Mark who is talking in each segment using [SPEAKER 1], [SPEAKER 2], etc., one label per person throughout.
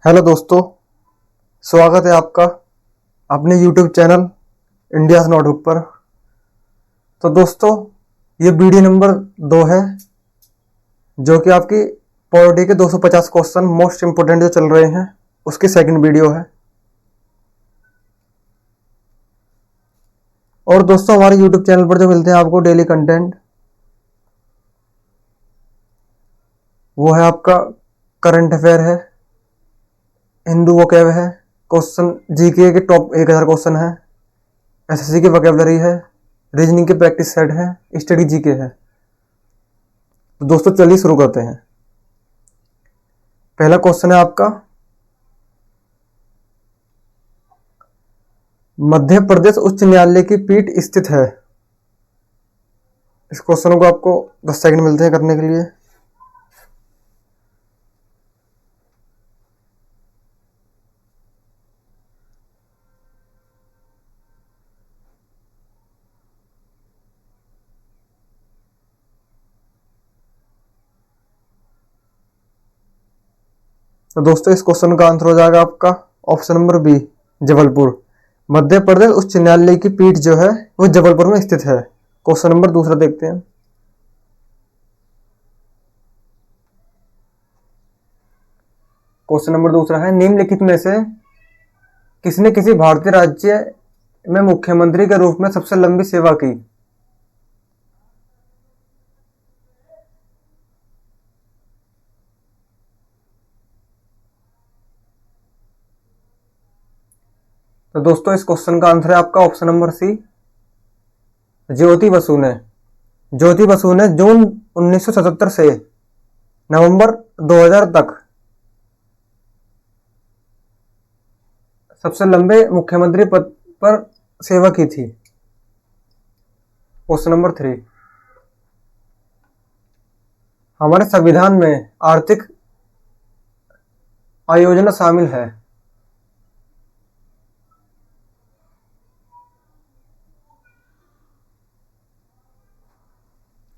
[SPEAKER 1] Hello दोस्तों, स्वागत है आपका अपने यूट्यूब चैनल इंडियाज नोटबुक पर। तो दोस्तों, ये वीडियो नंबर 2 है जो कि आपकी पॉलिटी के 250 क्वेश्चन मोस्ट इम्पोर्टेंट जो चल रहे हैं उसकी सेकंड वीडियो है। और दोस्तों, हमारे यूट्यूब चैनल पर जो मिलते हैं आपको डेली कंटेंट, वो है आपका करंट अफेयर है, हिंदू वोकैब है, क्वेश्चन जीके के टॉप 1000 क्वेश्चन है, एसएससी की वोकैबुलरी है, रीजनिंग के प्रैक्टिस सेट है, स्टडी जीके है। तो दोस्तों चलिए शुरू करते हैं। पहला क्वेश्चन है आपका, मध्य प्रदेश उच्च न्यायालय की पीठ स्थित है। इस क्वेश्चन को आपको 10 सेकंड मिलते हैं करने के लिए। तो दोस्तों, इस क्वेश्चन का आंसर हो जाएगा आपका option number B, Jabalpur. Madhya Pradesh उच्च न्यायालय की पीठ जो है वो जबलपुर में स्थित है। क्वेश्चन नंबर दूसरा देखते हैं। क्वेश्चन नंबर दूसरा है, निम्नलिखित में से किसने किसी भारतीय राज्य में मुख्यमंत्री के रूप में सबसे लंबी सेवा की? तो दोस्तों, इस क्वेश्चन का आंसर है आपका option number C, Jyoti Basu ने। ज्योति बसु ने जून 1977 से नवंबर 2000 तक सबसे लंबे मुख्यमंत्री पद पर सेवा की थी। क्वेश्चन नंबर 3, हमारे संविधान में आर्थिक आयोजना शामिल है।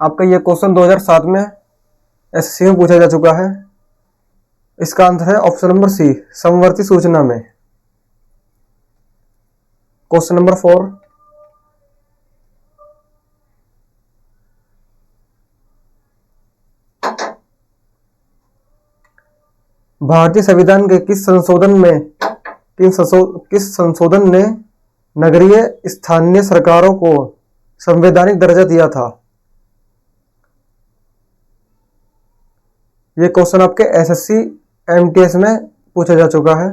[SPEAKER 1] आपका यह क्वेश्चन 2007 में एसएससी में पूछा जा चुका है। इसका आंसर है ऑप्शन नंबर सी, समवर्ती सूचना में। क्वेश्चन नंबर 4, भारतीय संविधान के किस संशोधन ने नगरीय स्थानीय सरकारों को संवैधानिक दर्जा दिया था? यह क्वेश्चन आपके एसएससी एमटीएस में पूछा जा चुका है।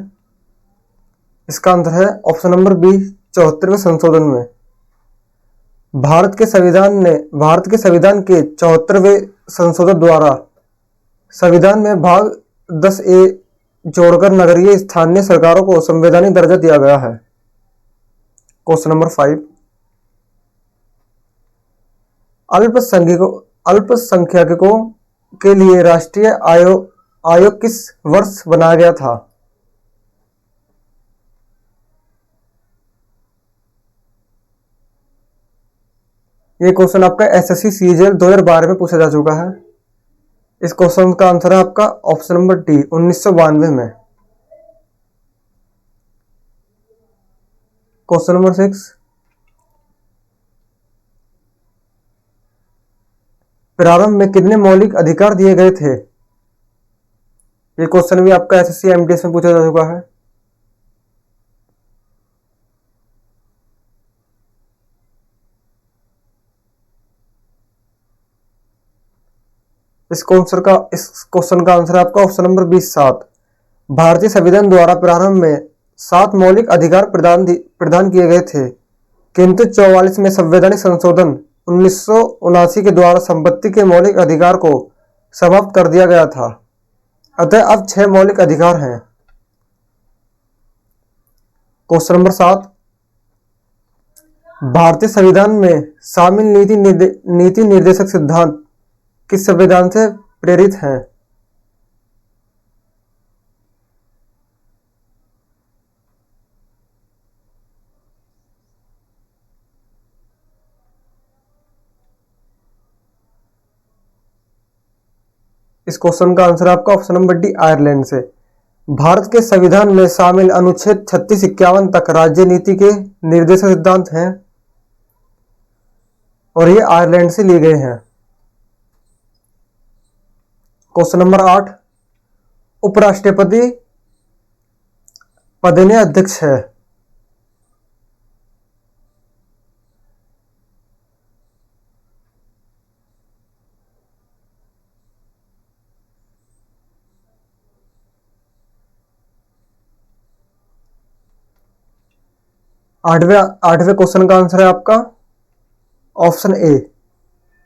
[SPEAKER 1] इसका आंसर है ऑप्शन नंबर बी, 74वें संशोधन में। भारत के संविधान के 74वें संशोधन द्वारा संविधान में भाग 10A जोड़कर नगरीय स्थानीय सरकारों को संवैधानिक दर्जा दिया गया है। क्वेश्चन नंबर 5, अल्पसंख्यकों के लिए राष्ट्रीय आयोग किस वर्ष बनाया गया था? यह क्वेश्चन आपका एसएससी सीजीएल 2012 में पूछा जा चुका है। इस क्वेश्चन का आंसर है आपका ऑप्शन नंबर डी, 1992 में। क्वेश्चन नंबर 6, प्रारंभ में कितने मौलिक अधिकार दिए गए थे? यह क्वेश्चन भी आपका एसएससी एमटीएस में पूछा जा चुका है। इस क्वेश्चन का आंसर है आपका ऑप्शन नंबर 27। भारतीय संविधान द्वारा प्रारंभ में 7 मौलिक अधिकार प्रदान किए गए थे, किंतु 44 में संवैधानिक संशोधन 1979 के द्वारा संपत्ति के मौलिक अधिकार को समाप्त कर दिया गया था। अतः अब 6 मौलिक अधिकार हैं। क्वेश्चन नंबर 7, भारतीय संविधान में शामिल नीति निर्देशक सिद्धांत किस संविधान से प्रेरित हैं? इस क्वेश्चन का आंसर आपका ऑप्शन नंबर डी, आयरलैंड से। भारत के संविधान में शामिल अनुच्छेद 36-51 तक राज्य नीति के निर्देशक सिद्धांत हैं और ये आयरलैंड से लिए गए हैं। क्वेश्चन नंबर 8, उपराष्ट्रपति पदेन अध्यक्ष है। आठवें क्वेश्चन का आंसर है आपका ऑप्शन ए,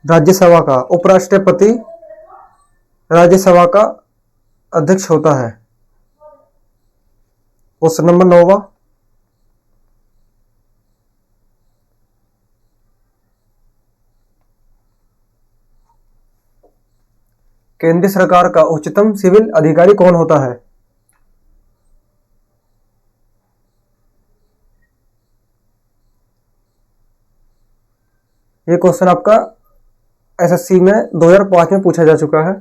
[SPEAKER 1] राज्यसभा का। उपराष्ट्रपति राज्यसभा का अध्यक्ष होता है। क्वेश्चन नंबर 9, केंद्र सरकार का उच्चतम सिविल अधिकारी कौन होता है? ये क्वेश्चन आपका एसएससी में 2005 में पूछा जा चुका है।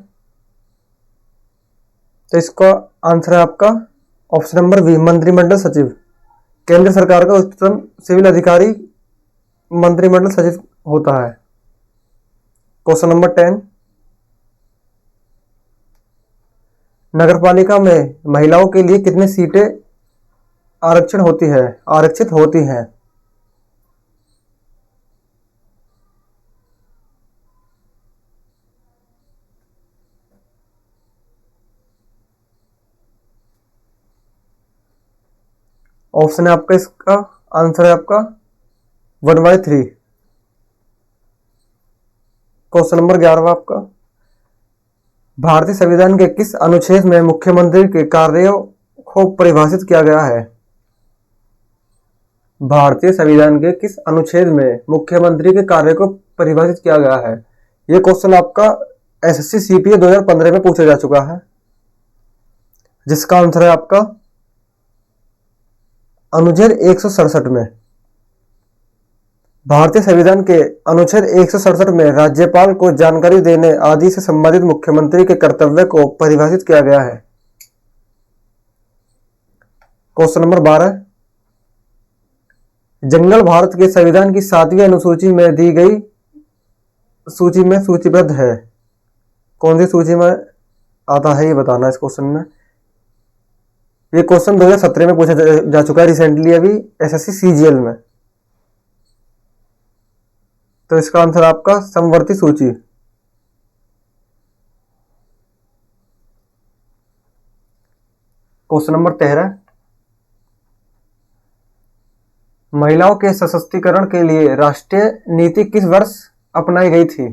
[SPEAKER 1] तो इसका आंसर है आपका ऑप्शन नंबर बी, मंत्रिमंडल सचिव। केंद्र सरकार का उच्चतम सिविल अधिकारी मंत्रिमंडल सचिव होता है। क्वेश्चन नंबर 10, नगरपालिका में महिलाओं के लिए कितनी सीटें आरक्षित होती हैं? ऑप्शन है आपका, इसका आंसर है आपका 1/3। क्वेश्चन नंबर 11 आपका, भारतीय संविधान के किस अनुच्छेद में मुख्यमंत्री के कार्यों को परिभाषित किया गया है? भारतीय संविधान के किस अनुच्छेद में मुख्यमंत्री के कार्य को परिभाषित किया गया है? यह क्वेश्चन आपका एसएससी सीपीए 2015 में पूछा जा चुका है, जिसका आंसर है आपका अनुच्छेद 167 में। भारतीय संविधान के अनुच्छेद 167 में राज्यपाल को जानकारी देने आदि से संबंधित मुख्यमंत्री के कर्तव्य को परिभाषित किया गया है। क्वेश्चन नंबर 12, जंगल भारत के संविधान की 7वीं अनुसूची में दी गई सूची में सूचीबद्ध है। कौन सी सूची में आता है ये बताना इस क्वेश्चन में। ये क्वेश्चन 2017 में पूछा जा चुका है रिसेंटली, अभी एसएससी सीजीएल में। तो इसका आंसर आपका समवर्ती सूची। क्वेश्चन नंबर 13, महिलाओं के सशक्तिकरण के लिए राष्ट्रीय नीति किस वर्ष अपनाई गई थी?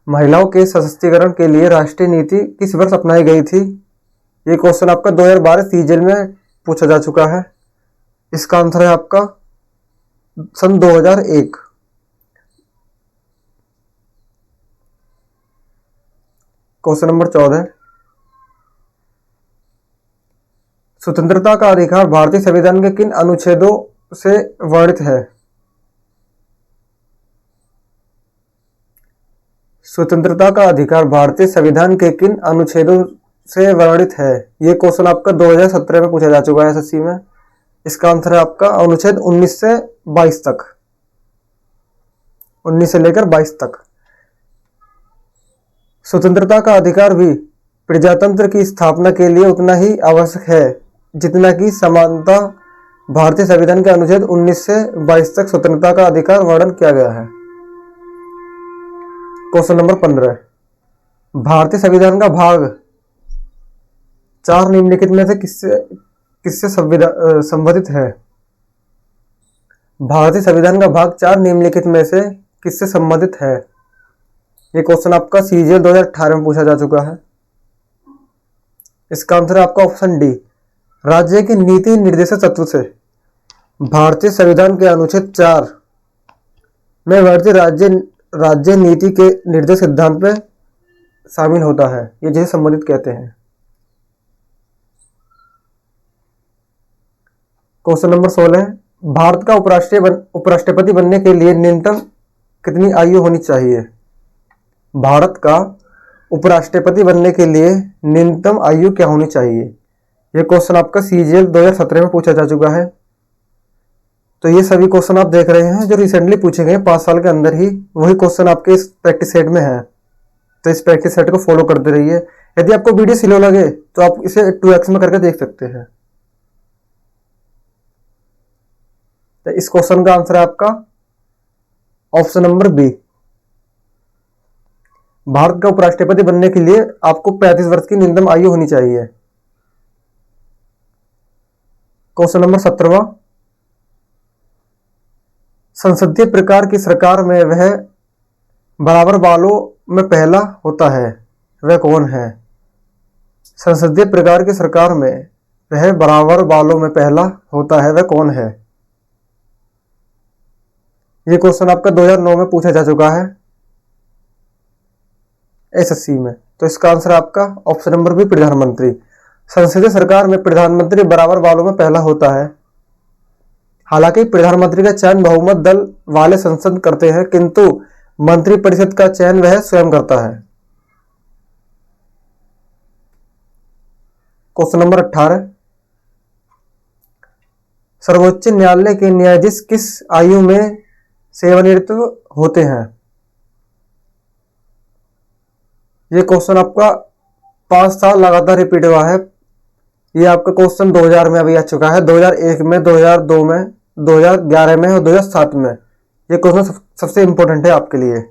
[SPEAKER 1] महिलाओं के सशक्तिकरण के लिए राष्ट्रीय नीति किस वर्ष अपनाई गई थी? ये क्वेश्चन आपका 2012 सीजीएल में पूछा जा चुका है। इसका आंसर है आपका सन 2001। क्वेश्चन नंबर 14, स्वतंत्रता का अधिकार भारतीय संविधान के किन अनुच्छेदों से वर्णित है? स्वतंत्रता का अधिकार भारतीय संविधान के किन अनुच्छेदों से वर्णित है? ये क्वेश्चन आपका 2017 में पूछा जा चुका है एसएससी में। इसका आंसर है आपका अनुच्छेद 19 से 22 तक, 19 से लेकर 22 तक। स्वतंत्रता का अधिकार भी प्रजातंत्र की स्थापना के लिए उतना ही आवश्यक है जितना कि समानता। भारतीय संविधान के अनुच्छेद 19 से 22 तक स्वतंत्रता का अधिकार वर्णन किया गया है। क्वेश्चन नंबर 15, भारतीय संविधान का भाग 4 निम्नलिखित में से किससे संबंधित है? भारतीय संविधान का भाग 4 निम्नलिखित में से किससे संबंधित है? ये क्वेश्चन आपका सीजीएल 2018 में पूछा जा चुका है। इसका आंसर है आपका ऑप्शन डी, राज्य की नीति निर्देशक तत्व से। भारतीय संविधान के अनुच्छेद 4 में वर्णित राज्य नीति के निर्देशक सिद्धांत में शामिल होता है, ये जिसे संबंधित कहते हैं। क्वेश्चन नंबर 16, भारत का उपराष्ट्रपति बनने के लिए न्यूनतम कितनी आयु होनी चाहिए? भारत का उपराष्ट्रपति बनने के लिए न्यूनतम आयु क्या होनी चाहिए? ये क्वेश्चन आपका CGL 2017 में पूछा जा चुका है। तो ये सभी क्वेश्चन आप देख रहे हैं जो रिसेंटली पूछे गए 5 साल के अंदर ही, वही क्वेश्चन आपके इस प्रैक्टिस सेट में है। तो इस प्रैक्टिस सेट को फॉलो करते रहिए। यदि आपको वीडियो स्लो लगे तो आप इसे 2x में करके देख सकते हैं। तो इस क्वेश्चन का आंसर है आपका ऑप्शन नंबर बी। भारत का उपराष्ट्रपति बनने के लिए आपको 35 वर्ष की न्यूनतम आयु होनी चाहिए। क्वेश्चन नंबर 17वां, संसदीय प्रकार की सरकार में वह बराबर वालों में पहला होता है, वह कौन है? संसदीय प्रकार की सरकार में वह बराबर वालों में पहला होता है, वह कौन है? ये क्वेश्चन आपका 2009 में पूछा जा चुका है SSC में। तो इसका आंसर आपका ऑप्शन नंबर बी, प्रधानमंत्री। संसदीय सरकार में प्रधानमंत्री बराबर वालों में पहला होता है। हालांकि प्रधानमंत्री का चयन बहुमत दल वाले संसद करते हैं, किंतु मंत्रिपरिषद का चयन वह स्वयं करता है। क्वेश्चन नंबर 18, सर्वोच्च न्यायालय के न्यायाधीश किस आयु में सेवानिवृत्त होते हैं? ये क्वेश्चन आपका 5 साल लगातार रिपीट हुआ है। ये आपका क्वेश्चन 2000 में अभी आ चुका है, 2001 में, 2002 में, 2011 में और 2007 में। ये क्वेश्चन सबसे इंपॉर्टेंट है आपके लिए।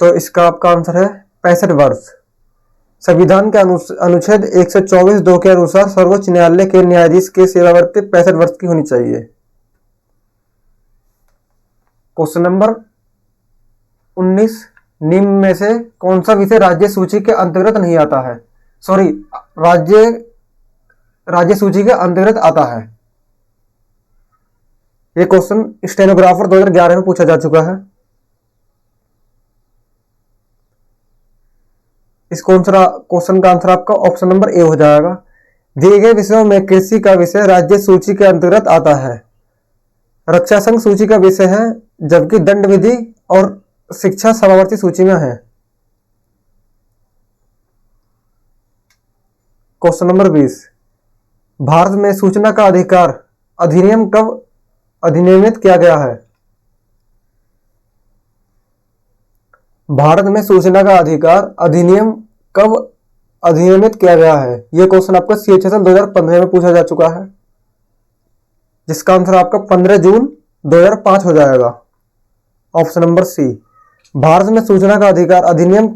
[SPEAKER 1] तो इसका आपका आंसर है 65 वर्ष। संविधान के अनुच्छेद 124(2) के अनुसार सर्वोच्च न्यायालय के न्यायाधीश की सेवानिवृत्ति 65 वर्ष की होनी चाहिए। क्वेश्चन नंबर 19, निम्न में से कौन सा विषय राज्य सूची के अंतर्गत नहीं आता है? सॉरी, राज्य सूची के अंतर्गत आता है। यह क्वेश्चन स्टेनोग्राफर 2011 में पूछा जा चुका है। इस क्वेश्चन का आंसर आपका ऑप्शन नंबर ए हो जाएगा। दिए गए विषयों में कृषि का विषय राज्य सूची के अंतर्गत आता है। रक्षा संघ सूची का विषय है, जबकि दंड विधि और शिक्षा समावर्ती सूची में है। क्वेश्चन नंबर 20, भारत में सूचना का अधिकार अधिनियम कब अधिनियमित किया गया है? भारत में सूचना का अधिकार अधिनियम कब अधिनियमित किया गया है? यह क्वेश्चन आपका CHSL 2015 में पूछा जा चुका है, जिसका आंसर आपका 15 जून 2005 हो जाएगा। ऑप्शन नंबर सी, भारत में सूचना का अधिकार अधिनियम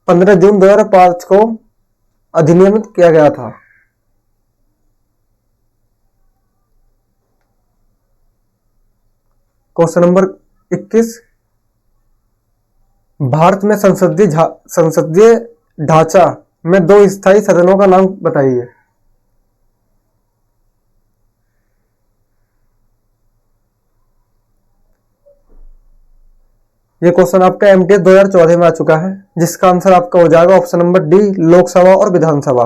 [SPEAKER 1] 15 जून 2005 को अधिनियमित किया गया था। क्वेश्चन नंबर 21, भारत में संसदीय ढांचा में 2 स्थायी सदनों का नाम बताइए। ये क्वेश्चन आपका MTS 2014 में आ चुका है, जिसका आंसर आपका हो जाएगा ऑप्शन नंबर डी, लोकसभा और विधानसभा।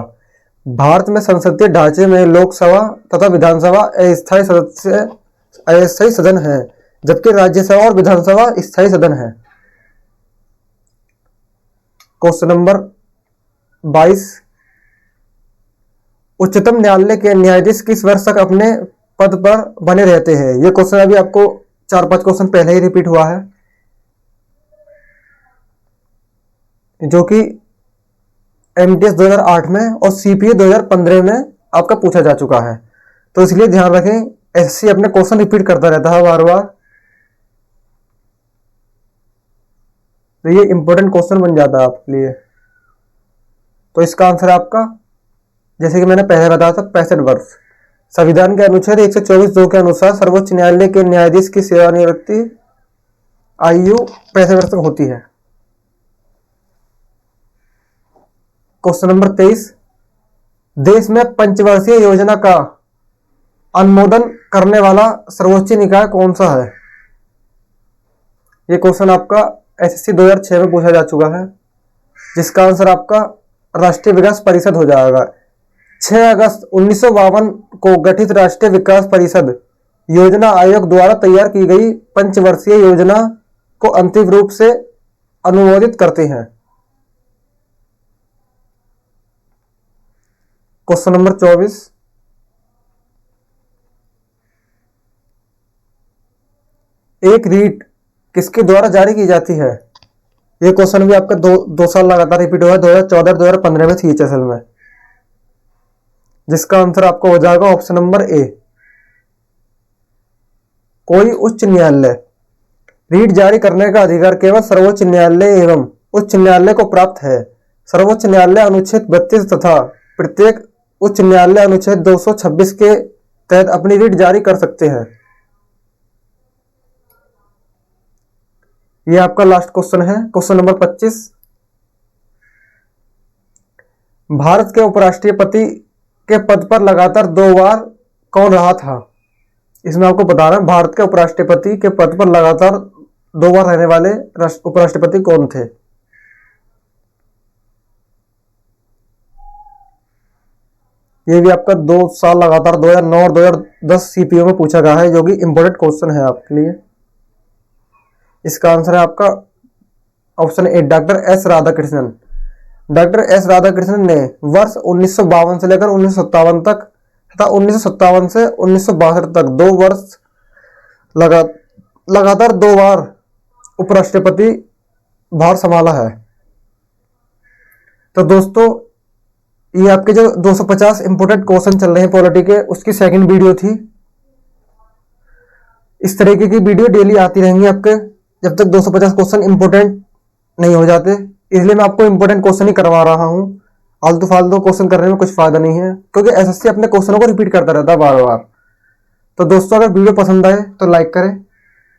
[SPEAKER 1] भारत में संसदीय ढांचे में लोकसभा तथा विधानसभा अस्थायी सदन है, जबकि राज्यसभा और विधानसभा स्थायी सदन है। क्वेश्चन नंबर 22, उच्चतम न्यायालय के न्यायाधीश किस वर्ष तक अपने पद पर बने रहते हैं? यह क्वेश्चन अभी आपको 4-5 क्वेश्चन पहले ही रिपीट हुआ है, जो कि MTS 2008 में और CPA 2015 में आपका पूछा जा चुका है। तो इसलिए ध्यान रखें, SSC अपने क्वेश्चन रिपीट करता रहता है बार बार, तो ये इंपॉर्टेंट क्वेश्चन बन जाता है आपके लिए। तो इसका आंसर आपका, जैसे कि मैंने पहले बताया था, 65 वर्ष। संविधान के अनुच्छेद 124(2) के अनुसार सर्वोच्च न्यायालय के न्यायाधीश की सेवानिवृत्ति आयु 65 वर्ष तक होती है। क्वेश्चन नंबर 23, देश में पंचवर्षीय योजना का अनुमोदन करने वाला सर्वोच्च निकाय कौन सा है? यह क्वेश्चन आपका SSC 2006 में पूछा जा चुका है, जिसका आंसर आपका राष्ट्रीय विकास परिषद हो जाएगा। 6 अगस्त 1952 को गठित राष्ट्रीय विकास परिषद योजना आयोग द्वारा तैयार की गई पंचवर्षीय योजना को अंतिम रूप से अनुमोदित करते हैं? क्वेश्चन नंबर 24, एक रीट किसके द्वारा जारी की जाती है? ये क्वेश्चन भी आपका दो साल लगातार रिपीट हुआ है, 2014 और 2015 में थी असल में, जिसका आंसर आपको हो जाएगा ऑप्शन नंबर ए। कोई उच्च न्यायालय रीट जारी करने का अधिकार केवल सर्वोच्च न्यायालय एवं उच्च न्यायालय को प्राप्त है। सर्वोच्च न्यायालय अनुच्छेद 32 तथा प्रत्येक उच्च न्यायालय अनुच्छेद 226 के तहत अपनी रीट जारी कर सकते हैं। ये आपका लास्ट क्वेश्चन है, क्वेश्चन नंबर 25। भारत के उपराष्ट्रपति के पद पर लगातार 2 बार कौन रहा था? इसमें आपको बताना है भारत के उपराष्ट्रपति के पद पर लगातार 2 बार रहने वाले उपराष्ट्रपति कौन थे? ये भी आपका 2 साल लगातार 2009 और 2010 सीपीओ में पूछा गया है, जो कि इंपॉर्टेंट क्वेश्चन है आपके लिए। इसका आंसर है आपका option A, doctor S Radhakrishnan. Doctor S Radhakrishnan ने वर्ष 1952 से लेकर 1957 तक तथा 1957 से 1962 तक 2 वर्ष लगातार 2 बार उपराष्ट्रपति भार संभाला है। तो दोस्तों, ये आपके जो 250 इंपोर्टेंट क्वेश्चन चल रहे हैं पॉलिटी के, उसकी सेकंड वीडियो थी। इस तरीके की वीडियो डेली आती रहेंगी आपके, जब तक 250 क्वेश्चन इंपोर्टेंट नहीं हो जाते। इसलिए मैं आपको इंपोर्टेंट क्वेश्चन ही करवा रहा हूं। आलतू फालतू क्वेश्चन करने में कुछ फायदा नहीं है, क्योंकि एसएससी अपने क्वेश्चनों को रिपीट करता रहता है बार बार। तो दोस्तों, अगर वीडियो पसंद आए तो लाइक करें,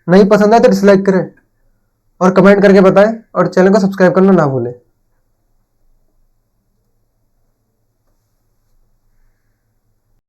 [SPEAKER 1] नहीं पसंद आए तो डिसलाइक करें और कमेंट करके बताएं, और चैनल को सब्सक्राइब करना ना भूलें।